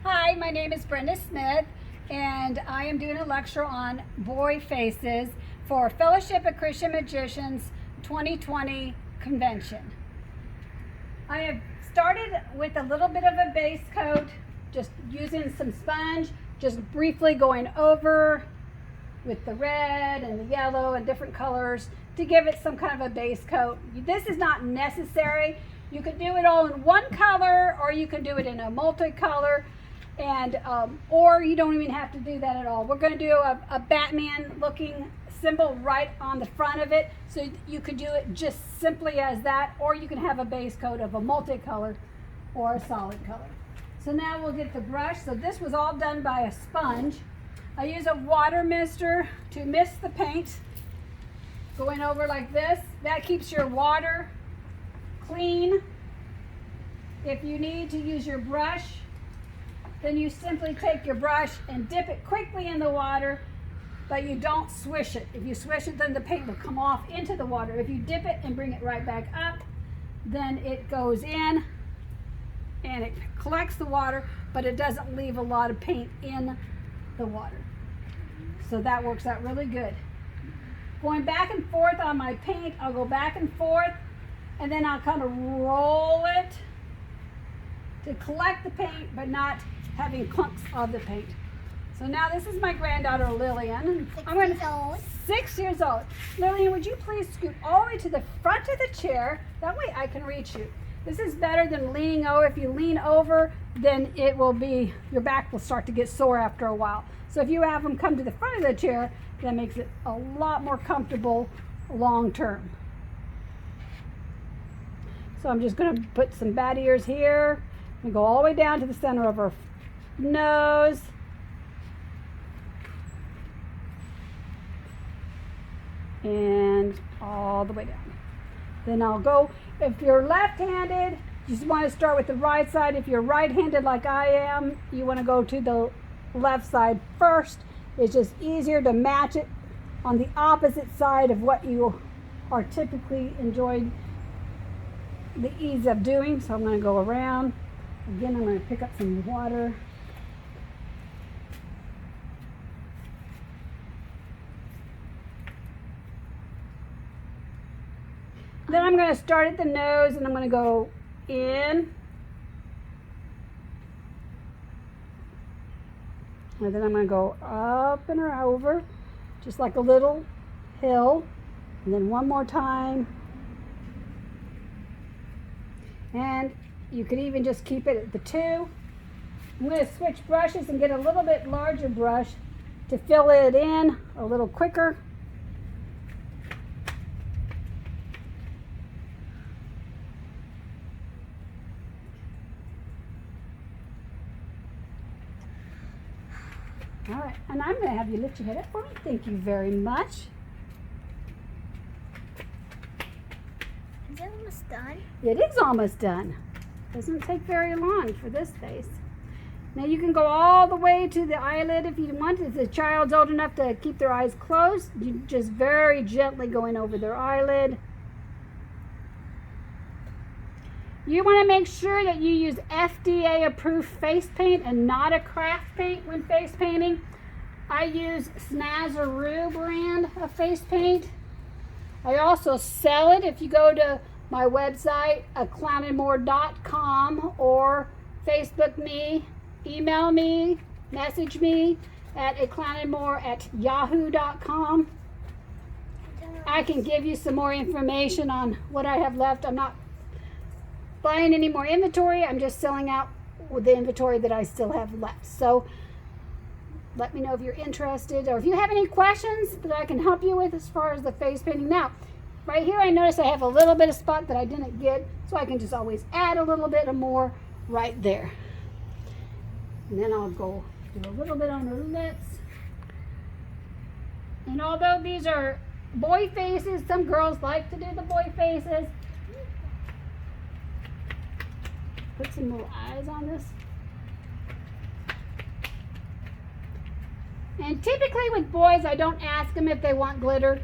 Hi, my name is Brenda Smith, and I am doing a lecture on boy faces for Fellowship of Christian Magicians 2020 convention. I have started with a little bit of a base coat, just using some sponge, just briefly going over with the red and the yellow and different colors to give it some kind of a base coat. This is not necessary. You could do it all in one color, or you can do it in a multicolor, and or you don't even have to do that at all. We're going to do a Batman looking symbol right on the front of it, so you could do it just simply as that, or you can have a base coat of a multicolor or a solid color. So now we'll get the brush. So this was all done by a sponge. I use a water mister to mist the paint, going over like this. That keeps your water clean. If you need to use your brush, then you simply take your brush and dip it quickly in the water, but you don't swish it. If you swish it, then the paint will come off into the water. If you dip it and bring it right back up, then it goes in and it collects the water, but it doesn't leave a lot of paint in the water. So that works out really good. Going back and forth on my paint, I'll go back and forth, and then I'll kind of roll it to collect the paint, but not having clumps of the paint. So now this is my granddaughter Lillian. 6 years old. Lillian, would you please scoot all the way to the front of the chair? That way I can reach you. This is better than leaning over. If you lean over, then it will be, your back will start to get sore after a while. So if you have them come to the front of the chair, that makes it a lot more comfortable long term. So I'm just going to put some bat ears here and go all the way down to the center of her nose. And all the way down. Then I'll go, if you're left-handed, you just want to start with the right side. If you're right-handed like I am, you want to go to the left side first. It's just easier to match it on the opposite side of what you are typically enjoying the ease of doing. So I'm going to go around. Again, I'm going to pick up some water. Then I'm going to start at the nose, and I'm going to go in. And then I'm going to go up and over, just like a little hill. And then one more time. And you could even just keep it at the 2. I'm going to switch brushes and get a little bit larger brush to fill it in a little quicker. All right, and I'm going to have you lift your head up for me. Thank you very much. Is it almost done? It is almost done. Doesn't take very long for this face. Now you can go all the way to the eyelid if you want. If the child's old enough to keep their eyes closed, you just very gently going over their eyelid. You want to make sure that you use FDA approved face paint and not a craft paint when face painting. I use Snazaroo brand of face paint. I also sell it. If you go to my website, aclownandmore.com, or Facebook me, email me, message me at aclownandmore@yahoo.com. I can give you some more information on what I have left. I'm not buying any more inventory. I'm just selling out with the inventory that I still have left. So let me know if you're interested, or if you have any questions that I can help you with as far as the face painting. Now, right here I notice I have a little bit of spot that I didn't get, so I can just always add a little bit more right there. And then I'll go do a little bit on her lips. And although these are boy faces, some girls like to do the boy faces. Put some little eyes on this. And typically with boys, I don't ask them if they want glitter.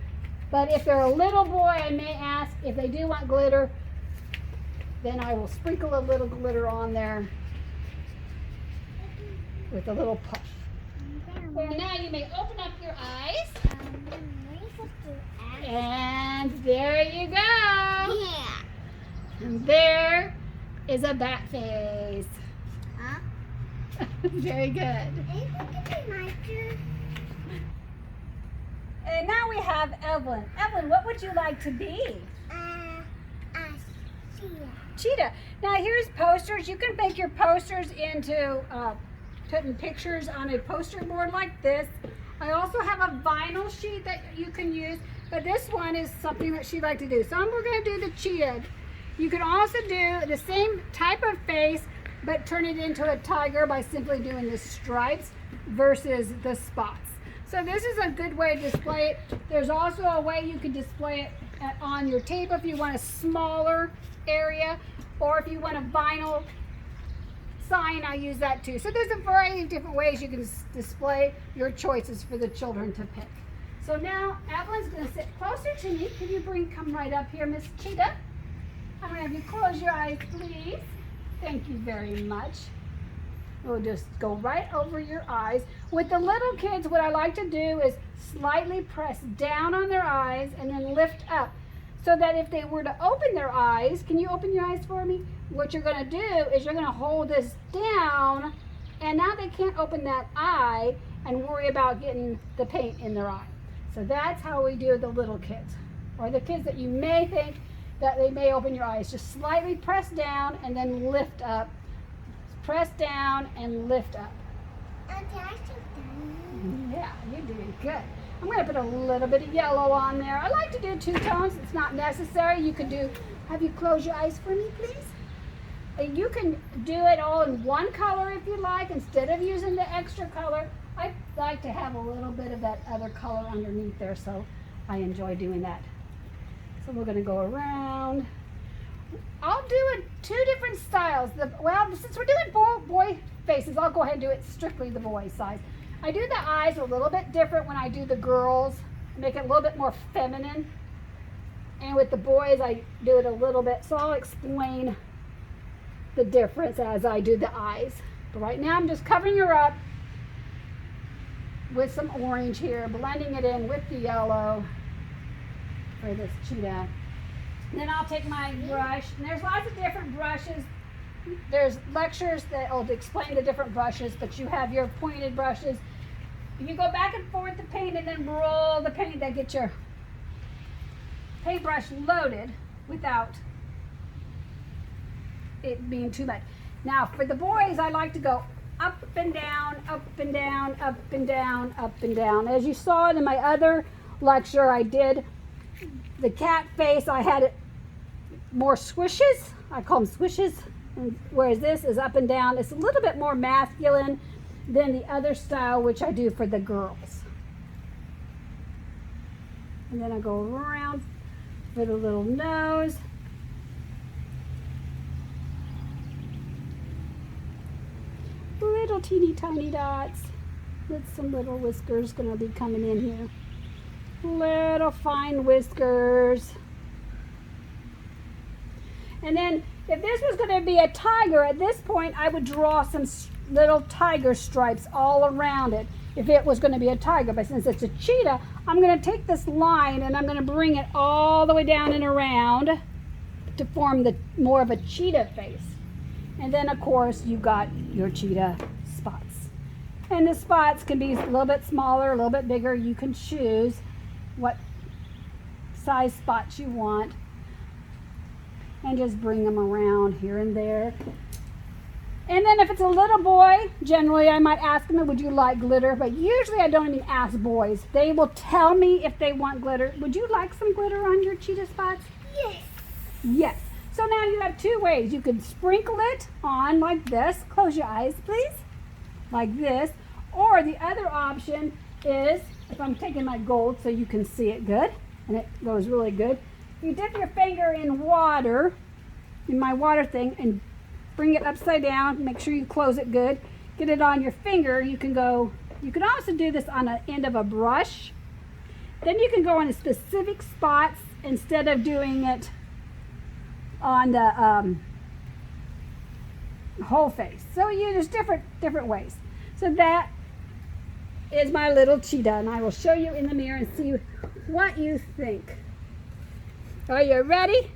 But if they're a little boy, I may ask if they do want glitter. Then I will sprinkle a little glitter on there. with a little puff. And now you may open up your eyes. And there you go. Yeah. And there is a bat face. Huh? Very good. And now we have Evelyn. Evelyn, what would you like to be? Cheetah. Now here's posters. You can make your posters into putting pictures on a poster board like this. I also have a vinyl sheet that you can use, but this one is something that she'd like to do. So we're going to do the cheetah. You can also do the same type of face, but turn it into a tiger by simply doing the stripes versus the spots. So this is a good way to display it. There's also a way you can display it on your table if you want a smaller area, or if you want a vinyl sign, I use that too. So there's a variety of different ways you can display your choices for the children to pick. So now Evelyn's going to sit closer to me. Can you come right up here, Miss Cheetah? I'm going to have you close your eyes, please. Thank you very much. We'll just go right over your eyes. With the little kids, what I like to do is slightly press down on their eyes and then lift up, so that if they were to open their eyes, can you open your eyes for me? What you're going to do is you're going to hold this down, and now they can't open that eye and worry about getting the paint in their eye. So that's how we do the little kids, or the kids that you may think that they may open your eyes. Just slightly press down and then lift up. Press down and lift up. Yeah, you're doing good. I'm going to put a little bit of yellow on there. I like to do two tones. It's not necessary. You could do, have you close your eyes for me, please? And you can do it all in one color if you like, instead of using the extra color. I like to have a little bit of that other color underneath there, so I enjoy doing that. So we're going to go around. I'll do it two different styles. Well, since we're doing boy faces, I'll go ahead and do it strictly the boy size. I do the eyes a little bit different when I do the girls, make it a little bit more feminine. And with the boys, I do it a little bit. So I'll explain the difference as I do the eyes. But right now I'm just covering her up with some orange here, blending it in with the yellow for this cheetah. And then I'll take my brush, and there's lots of different brushes. There's lectures that will explain the different brushes, but you have your pointed brushes. You go back and forth the paint and then roll the paint. That gets your paintbrush loaded without it being too much. Now for the boys, I like to go up and down, up and down, up and down, up and down. As you saw in my other lecture, I did the cat face. I had it more swishes. I call them swishes. Whereas this is up and down. It's a little bit more masculine than the other style, which I do for the girls. And then I go around for the little nose. Little teeny tiny dots with some little whiskers going to be coming in here. Little fine whiskers. And then if this was going to be a tiger, at this point I would draw some little tiger stripes all around it if it was going to be a tiger. But since it's a cheetah, I'm going to take this line and I'm going to bring it all the way down and around to form the more of a cheetah face. And then of course you got your cheetah spots. And the spots can be a little bit smaller, a little bit bigger. You can choose what size spots you want and just bring them around here and there. And then if it's a little boy, generally I might ask them, would you like glitter? But usually I don't even ask boys. They will tell me if they want glitter. Would you like some glitter on your cheetah spots? Yes. Yes. So now you have two ways. You can sprinkle it on like this. Close your eyes, please. Like this. Or the other option is, if I'm taking my gold so you can see it good, and it goes really good, you dip your finger in water, in my water thing, and bring it upside down. Make sure you close it good. Get it on your finger. You can also do this on the end of a brush. Then you can go on specific spots instead of doing it on the whole face. So there's different ways. So that is my little cheetah, and I will show you in the mirror and see what you think. Are you ready?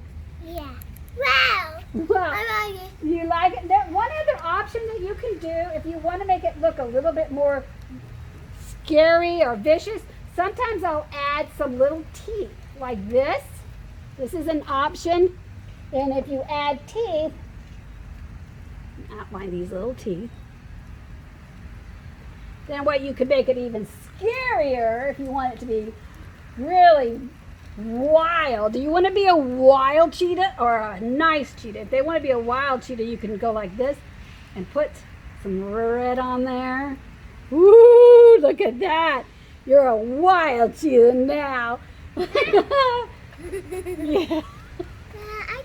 Yeah. Wow. Well, I like it. you like it? There, one other option that you can do if you want to make it look a little bit more scary or vicious, sometimes I'll add some little teeth like this. This is an option. And if you add teeth, outline these little teeth, then what you could make it even scarier if you want it to be really wild. Do you want to be a wild cheetah or a nice cheetah? If they want to be a wild cheetah, you can go like this and put some red on there. Woo, look at that. You're a wild cheetah now. Yeah. I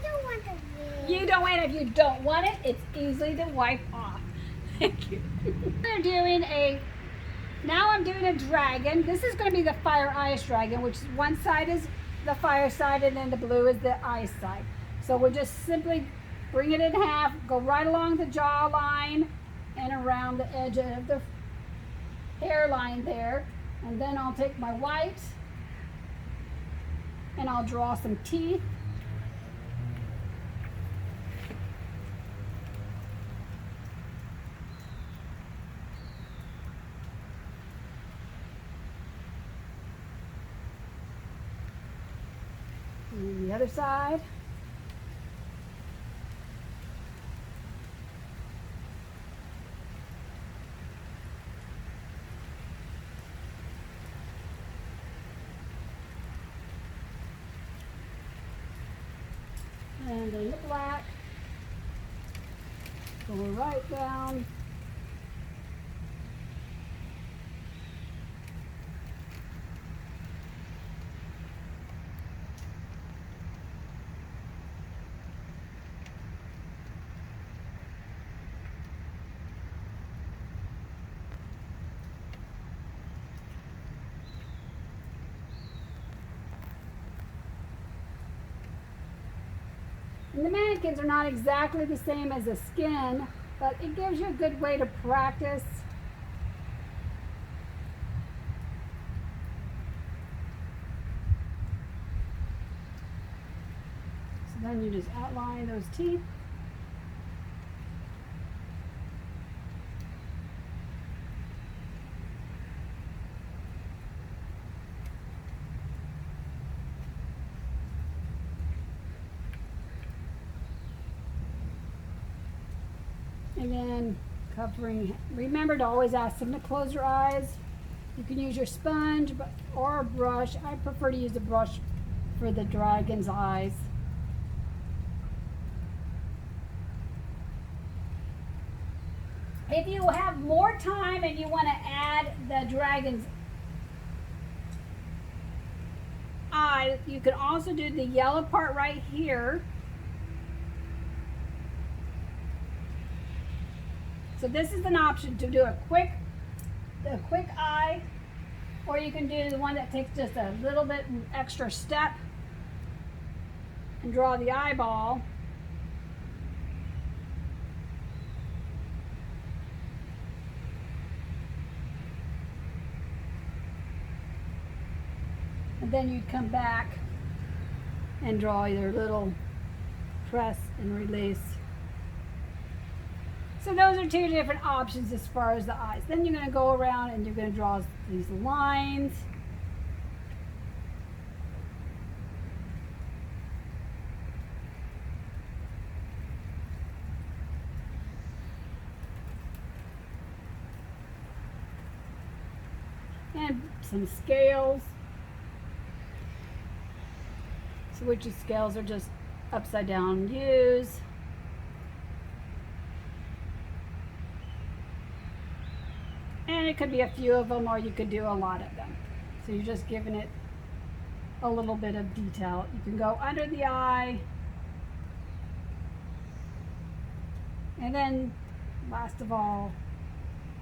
don't want the red. You don't want it. If you don't want it, it's easy to wipe off. Thank you. Now I'm doing a dragon. This is going to be the fire ice dragon, which one side is the fire side and then the blue is the ice side. So we're just simply bring it in half, go right along the jawline and around the edge of the hairline there. And then I'll take my white and I'll draw some teeth. And the other side. And then the black. Go right down. And the mannequins are not exactly the same as the skin, but it gives you a good way to practice. So then you just outline those teeth. And then covering, remember to always ask them to close your eyes. You can use your sponge or a brush. I prefer to use a brush for the dragon's eyes. If you have more time and you want to add the dragon's eye, you can also do the yellow part right here. So this is an option to do a quick eye, or you can do the one that takes just a little bit extra step and draw the eyeball. And then you'd come back and draw your little press and release. So those are two different options as far as the eyes. Then you're going to go around and you're going to draw these lines. And some scales. So which scales are just upside down U's. And it could be a few of them, or you could do a lot of them. So you're just giving it a little bit of detail. You can go under the eye. And then, last of all,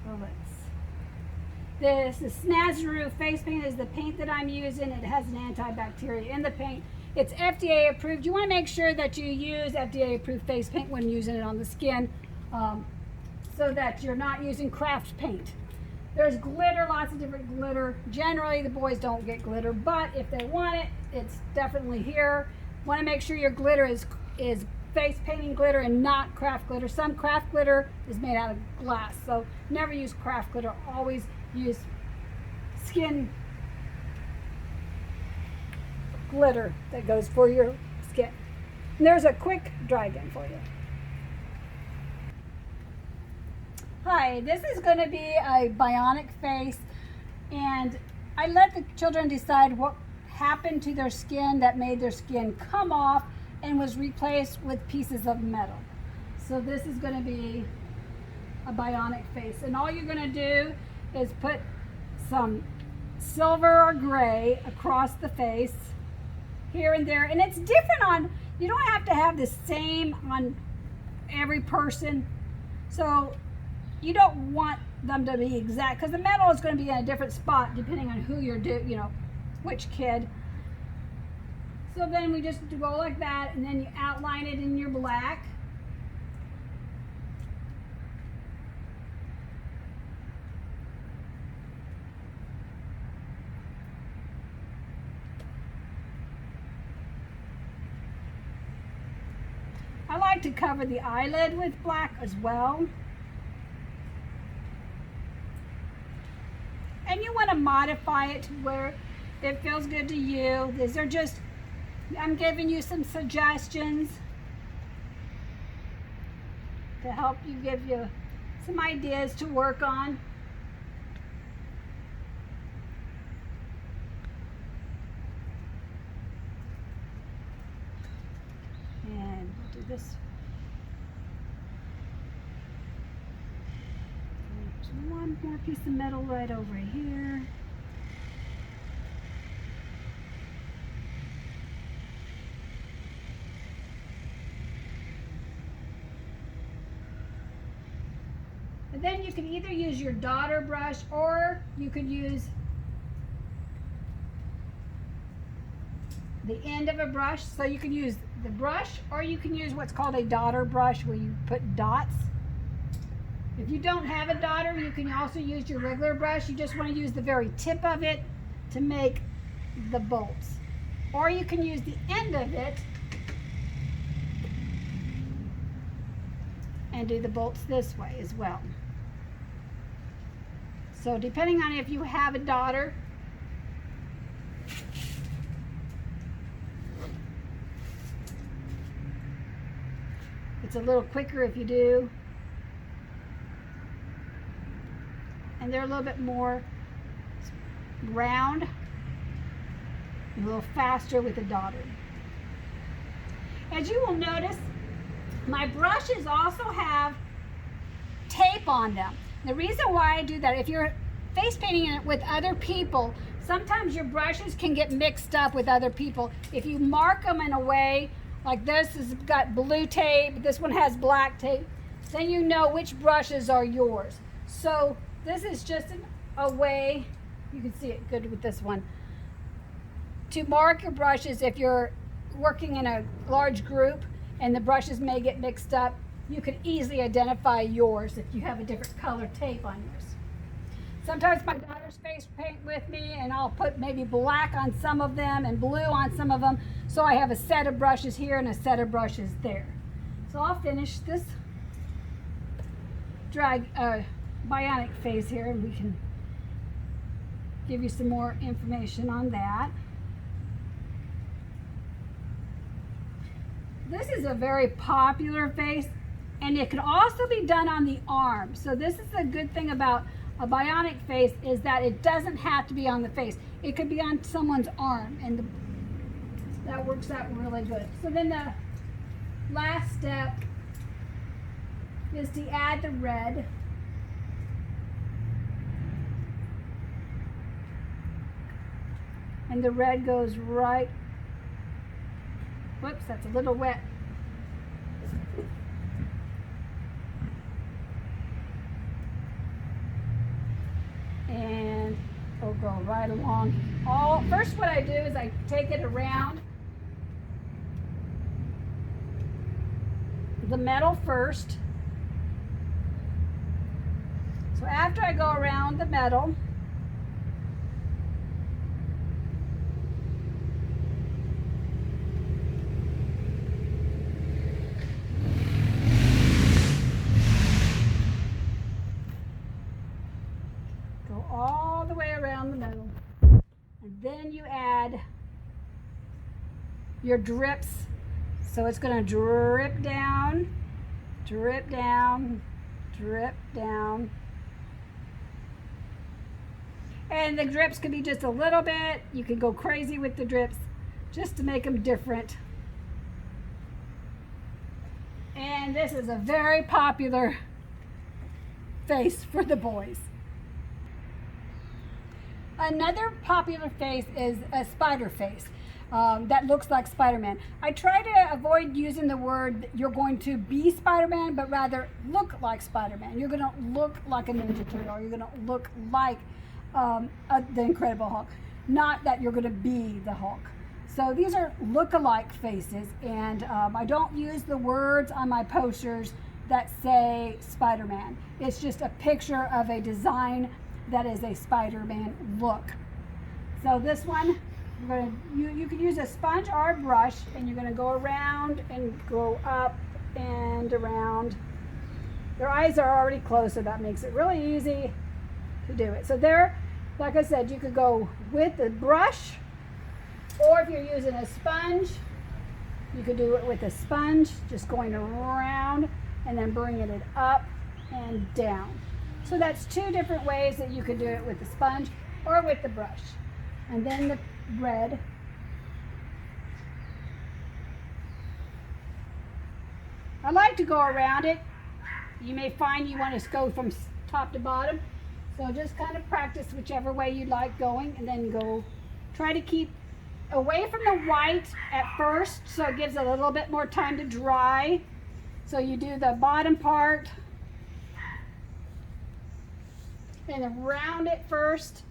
the lips. This Snazaroo face paint is the paint that I'm using. It has an antibacterial in the paint. It's FDA approved. You want to make sure that you use FDA approved face paint when using it on the skin. so that you're not using craft paint. There's glitter, lots of different glitter. Generally, the boys don't get glitter, but if they want it, it's definitely here. Want to make sure your glitter is face painting glitter and not craft glitter. Some craft glitter is made out of glass, so never use craft glitter. Always use skin glitter that goes for your skin. And there's a quick dry gun for you. Hi, this is going to be a bionic face, and I let the children decide what happened to their skin that made their skin come off and was replaced with pieces of metal. So this is going to be a bionic face, and all you're going to do is put some silver or gray across the face here and there, and it's different on, you don't have to have the same on every person, so you don't want them to be exact, because the metal is going to be in a different spot depending on who you're which kid. So then we just go like that, and then you outline it in your black. I like to cover the eyelid with black as well. And you want to modify it to where it feels good to you. These are just, I'm giving you some suggestions to help you, give you some ideas to work on. And we'll do this. There's one more piece of metal right over here. And then you can either use your daughter brush, or you could use the end of a brush. So you can use the brush, or you can use what's called a daughter brush, where you put dots. If you don't have a daughter, you can also use your regular brush. You just want to use the very tip of it to make the bolts. Or you can use the end of it and do the bolts this way as well. So depending on if you have a daughter, it's a little quicker if you do. And they're a little bit more round, a little faster with a daughter. As you will notice, my brushes also have tape on them. The reason why I do that, if you're face painting it with other people, sometimes your brushes can get mixed up with other people. If you mark them in a way, like this has got blue tape, this one has black tape, then you know which brushes are yours. So this is just a way, you can see it good with this one, to mark your brushes. If you're working in a large group and the brushes may get mixed up, you can easily identify yours if you have a different color tape on yours. Sometimes my daughters face paint with me, and I'll put maybe black on some of them and blue on some of them, so I have a set of brushes here and a set of brushes there. So I'll finish this bionic face here, and we can give you some more information on that. This is a very popular face, and it can also be done on the arm. So this is a good thing about a bionic face, is that it doesn't have to be on the face. It could be on someone's arm, and that works out really good. So then the last step is to add the red. And the red goes right, whoops, that's a little wet. And it'll go right along. First what I do is I take it around the metal first. So after I go around the metal, go all the way around the middle, and then you add your drips. So it's going to drip down, drip down, drip down. And the drips can be just a little bit. You can go crazy with the drips just to make them different. And this is a very popular face for the boys. Another popular face is a spider face that looks like Spider-Man. I try to avoid using the word you're going to be Spider-Man, but rather look like Spider-Man. You're going to look like a Ninja Turtle. You're going to look like the Incredible Hulk. Not that you're going to be the Hulk. So these are look-alike faces, and I don't use the words on my posters that say Spider-Man. It's just a picture of a design that is a Spider-Man look. So this one, you can use a sponge or a brush, and you're going to go around and go up and around. Their eyes are already closed, so that makes it really easy to do it. So there, like I said, you could go with the brush, or if you're using a sponge, you could do it with a sponge, just going around and then bringing it up and down. So that's two different ways that you could do it with the sponge or with the brush. And then the red. I like to go around it. You may find you want to go from top to bottom. So just kind of practice whichever way you like going, and then go. Try to keep away from the white at first, so it gives it a little bit more time to dry. So you do the bottom part and around it first.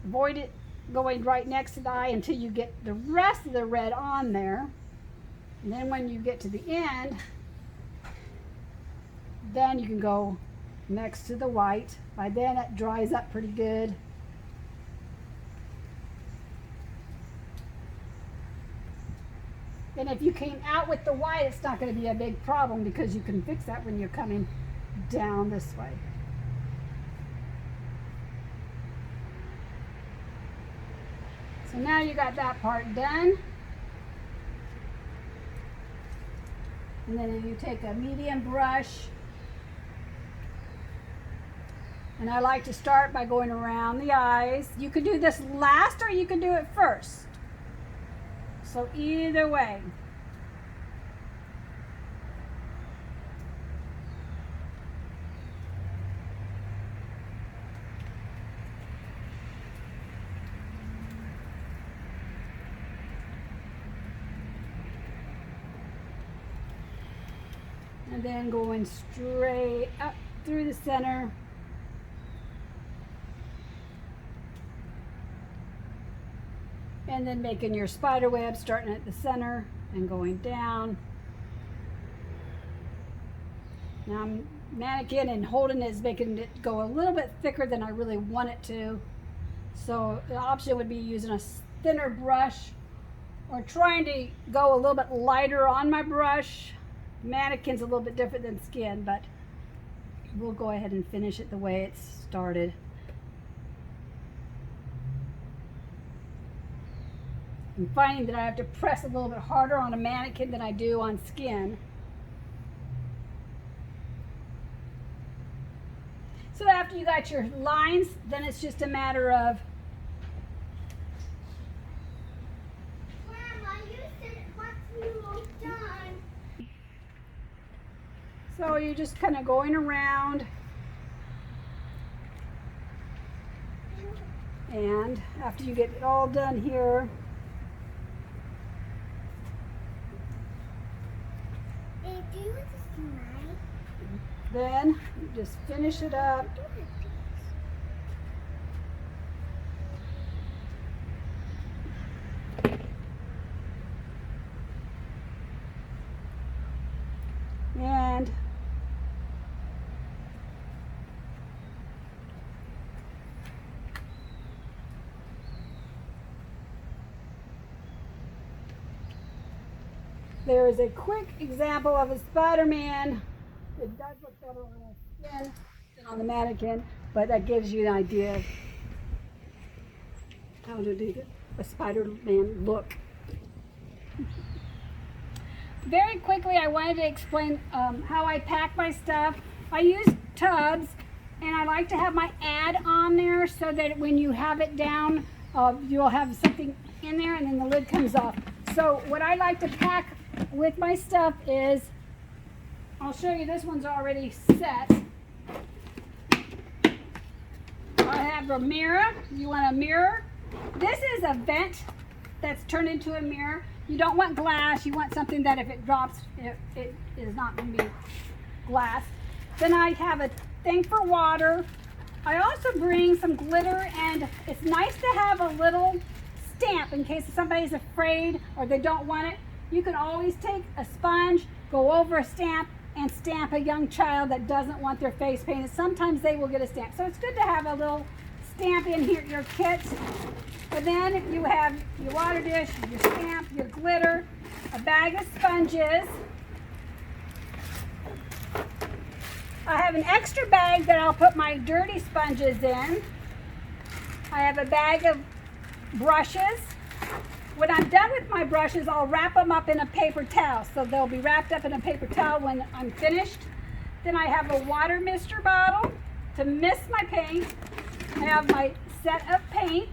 Avoid it going right next to the eye until you get the rest of the red on there. And then when you get to the end, then you can go next to the white. By then it dries up pretty good. And if you came out with the white, it's not going to be a big problem because you can fix that when you're coming down this way. So now you got that part done. And then you take a medium brush. And I like to start by going around the eyes. You could do this last or you could do it first. So either way. And then going straight up through the center. And then making your spider web, starting at the center and going down. Now I'm mannequin and holding it is making it go a little bit thicker than I really want it to. So the option would be using a thinner brush or trying to go a little bit lighter on my brush. Mannequin's a little bit different than skin, but we'll go ahead and finish it the way it started. I'm finding that I have to press a little bit harder on a mannequin than I do on skin. So after you got your lines, then it's just a matter of Grandma, you said once we were done. So you're just kind of going around, and after you get it all done here, Do you want to smile? then you just finish it up. And there is a quick example of a Spider-Man. It does look better on a skin than on the mannequin, but that gives you an idea of how to do a Spider-Man look. Very quickly, I wanted to explain how I pack my stuff. I use tubs, and I like to have my ad on there so that when you have it down, you'll have something in there and then the lid comes off. So what I like to pack with my stuff is, I'll show you, this one's already set. I have a mirror. You want a mirror? This is a vent that's turned into a mirror. You don't want glass. You want something that if it drops, it is not going to be glass. Then I have a thing for water. I also bring some glitter, and it's nice to have a little stamp in case somebody's afraid or they don't want it. You can always take a sponge, go over a stamp, and stamp a young child that doesn't want their face painted. Sometimes they will get a stamp. So it's good to have a little stamp in here, your kit. And then you have your water dish, your stamp, your glitter, a bag of sponges. I have an extra bag that I'll put my dirty sponges in. I have a bag of brushes. When I'm done with my brushes, I'll wrap them up in a paper towel. So they'll be wrapped up in a paper towel when I'm finished. Then I have a water mister bottle to mist my paint. I have my set of paint.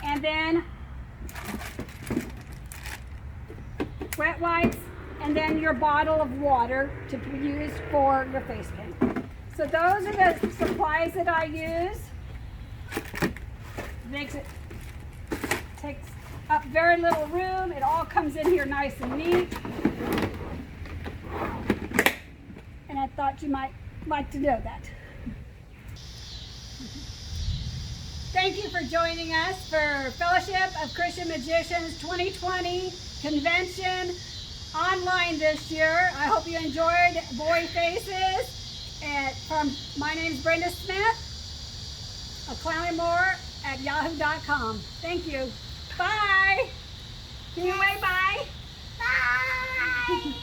And then wet wipes, and then your bottle of water to use for your face paint. So those are the supplies that I use. Takes up very little room. It all comes in here nice and neat. And I thought you might like to know that. Thank you for joining us for Fellowship of Christian Magicians 2020 convention online this year. I hope you enjoyed Boy Faces. My name's Brenda Smith of clownymore@yahoo.com. Thank you. Bye. Can you wave bye? Bye.